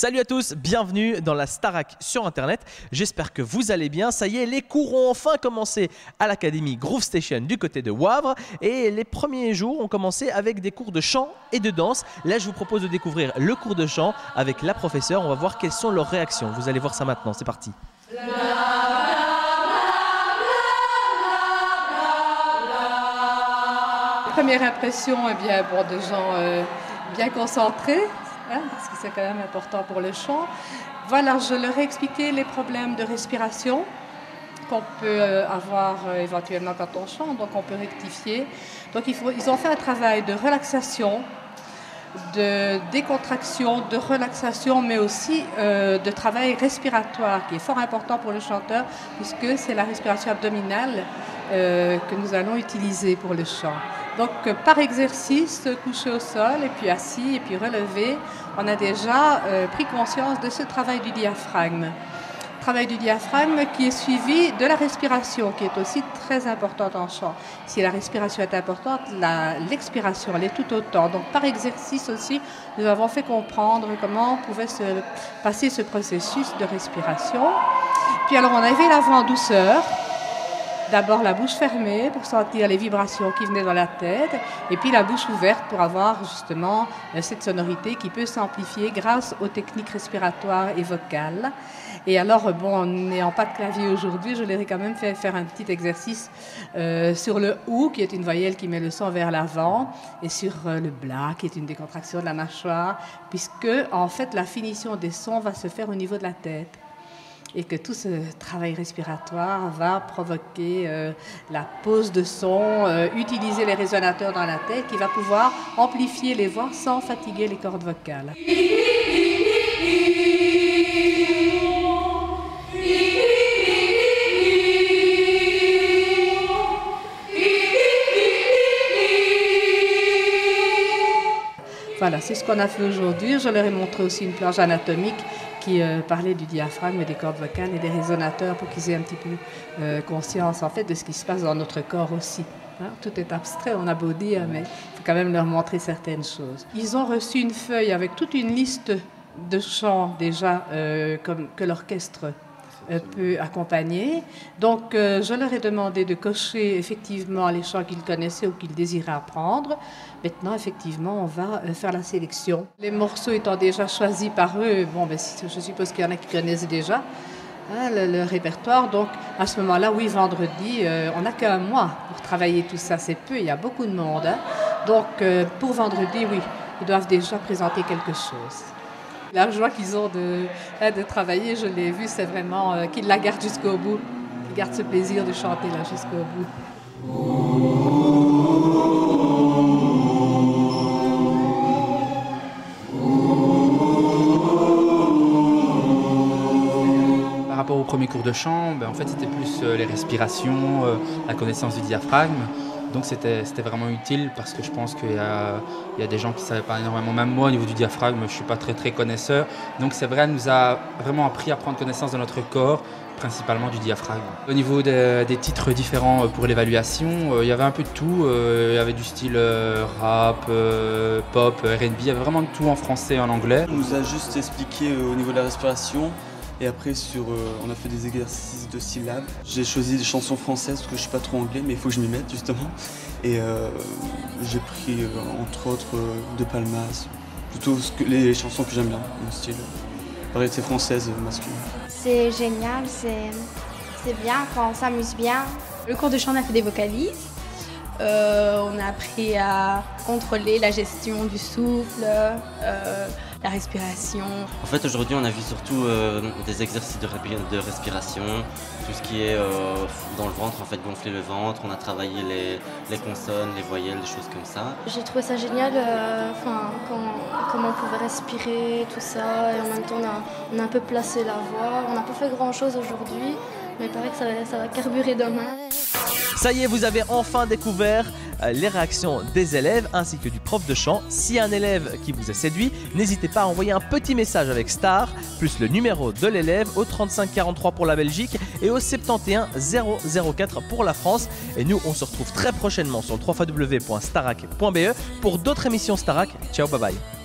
Salut à tous, bienvenue dans la Starac sur internet. J'espère que vous allez bien. Ça y est, les cours ont enfin commencé à l'académie Groove Station du côté de Wavre. Et les premiers jours ont commencé avec des cours de chant et de danse. Là, je vous propose de découvrir le cours de chant avec la professeure. On va voir quelles sont leurs réactions. Vous allez voir ça maintenant, c'est parti. Première impression, eh bien, bon, de gens bien concentrés, hein, parce que c'est quand même important pour le chant. Voilà, je leur ai expliqué les problèmes de respiration qu'on peut avoir éventuellement quand on chante, donc on peut rectifier. Donc ils ont fait un travail de relaxation, de décontraction, de relaxation, mais aussi de travail respiratoire qui est fort important pour le chanteur, puisque c'est la respiration abdominale que nous allons utiliser pour le chant. Donc par exercice, couché au sol et puis assis et puis relevé, on a déjà pris conscience de ce travail du diaphragme. Travail du diaphragme qui est suivi de la respiration, qui est aussi très importante en chant. Si la respiration est importante, l'expiration, elle est tout autant. Donc par exercice aussi, nous avons fait comprendre comment pouvait se passer ce processus de respiration. Puis alors on a élevé la voix en douceur. D'abord la bouche fermée pour sentir les vibrations qui venaient dans la tête et puis la bouche ouverte pour avoir justement cette sonorité qui peut s'amplifier grâce aux techniques respiratoires et vocales. Et alors, bon, n'ayant pas de clavier aujourd'hui, je leur ai quand même fait faire un petit exercice sur le OU, qui est une voyelle qui met le son vers l'avant, et sur le BLA, qui est une décontraction de la mâchoire, puisque en fait la finition des sons va se faire au niveau de la tête. Et que tout ce travail respiratoire va provoquer la pose de son, utiliser les résonateurs dans la tête qui va pouvoir amplifier les voix sans fatiguer les cordes vocales. Voilà, c'est ce qu'on a fait aujourd'hui. Je leur ai montré aussi une planche anatomique qui parlait du diaphragme, des cordes vocales et des résonateurs pour qu'ils aient un petit peu conscience en fait de ce qui se passe dans notre corps aussi. Hein, tout est abstrait, on a beau dire, mais il faut quand même leur montrer certaines choses. Ils ont reçu une feuille avec toute une liste de chants déjà que l'orchestre peut accompagner. Donc je leur ai demandé de cocher effectivement les chants qu'ils connaissaient ou qu'ils désiraient apprendre. Maintenant, effectivement, on va faire la sélection. Les morceaux étant déjà choisis par eux, bon, ben, je suppose qu'il y en a qui connaissent déjà hein, le répertoire. Donc à ce moment-là, oui, vendredi, on n'a qu'un mois pour travailler tout ça. C'est peu, il y a beaucoup de monde. Hein. Donc pour vendredi, oui, ils doivent déjà présenter quelque chose. La joie qu'ils ont de travailler, je l'ai vu, c'est vraiment qu'ils la gardent jusqu'au bout. Ils gardent ce plaisir de chanter là jusqu'au bout. Par rapport au premier cours de chant, en fait, c'était plus les respirations, la connaissance du diaphragme. Donc c'était vraiment utile parce que je pense qu'il y a des gens qui ne savaient pas énormément. Même moi, au niveau du diaphragme, je ne suis pas très connaisseur. Donc c'est vrai, elle nous a vraiment appris à prendre connaissance de notre corps, principalement du diaphragme. Au niveau des titres différents pour l'évaluation, il y avait un peu de tout. Il y avait du style rap, pop, R&B. Il y avait vraiment de tout en français et en anglais. On nous a juste expliqué au niveau de la respiration. Et après, on a fait des exercices de syllabes. J'ai choisi des chansons françaises parce que je ne suis pas trop anglais, mais il faut que je m'y mette justement. Et j'ai pris entre autres De Palmas, plutôt les chansons que j'aime bien, mon style. Variété française masculine. C'est génial, c'est bien quand on s'amuse bien. Le cours de chant, on a fait des vocalises. On a appris à contrôler la gestion du souffle, la respiration. En fait, aujourd'hui, on a vu surtout des exercices de respiration, tout ce qui est dans le ventre, en fait, gonfler le ventre. On a travaillé les consonnes, les voyelles, des choses comme ça. J'ai trouvé ça génial, comment on pouvait respirer, tout ça. Et en même temps, on a un peu placé la voix. On n'a pas fait grand-chose aujourd'hui, mais il paraît que ça va carburer demain. Ça y est, vous avez enfin découvert les réactions des élèves ainsi que du prof de chant. Si un élève qui vous a séduit, n'hésitez pas à envoyer un petit message avec Star plus le numéro de l'élève au 35 43 pour la Belgique et au 71 004 pour la France. Et nous, on se retrouve très prochainement sur le www.starac.be pour d'autres émissions Starac. Ciao, bye bye.